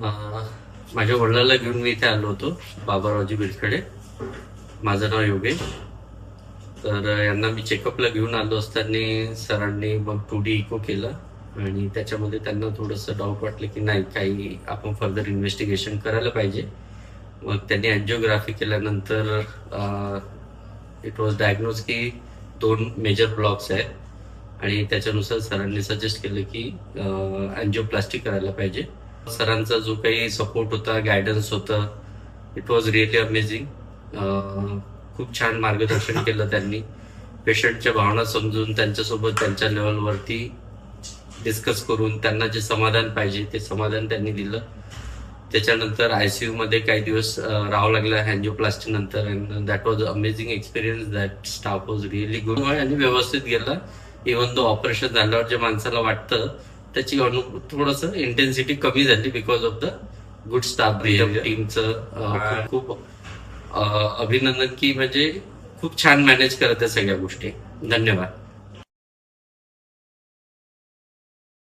माझ्या वडिलांना घेऊन मी इथे आलो होतो, बाबारावजी बिलखेडे. माझं नाव योगेश. तर यांना मी चेकअपला घेऊन आलो असताना सरांनी मग 2D इको केलं आणि त्याच्यामध्ये त्यांना थोडंसं डाऊट वाटलं की नाही, काही आपण फर्दर इन्व्हेस्टिगेशन करायला पाहिजे. मग त्यांनी अँजिओग्राफी केल्यानंतर इट वॉज डायग्नोज की 2 मेजर ब्लॉक्स आहेत आणि त्याच्यानुसार सरांनी सजेस्ट केलं की अँजिओप्लास्टी करायला पाहिजे. सरांचा जो काही सपोर्ट होता, गायडन्स होतं, इट वॉज रिअली अमेझिंग. खूप छान मार्गदर्शन केलं त्यांनी. पेशंटच्या भावना समजून त्यांच्यासोबत त्यांच्या लेवलवरती डिस्कस करून त्यांना जे समाधान पाहिजे ते समाधान त्यांनी दिलं. त्याच्यानंतर ICU मध्ये काही दिवस राहावं लागलं अँजिओप्लास्टी नंतर. And that was amazing experience. That staff was really good आणि व्यवस्थित गेला. इव्हन दो ऑपरेशन झाल्यावर जे माणसाला वाटतं त्याची थोडंसं इंटेन्सिटी कमी झाली because of the good staff behaviour. टीमचं खूप अभिनंदन की म्हणजे खूप छान मॅनेज करत आहे सगळ्या गोष्टी. धन्यवाद.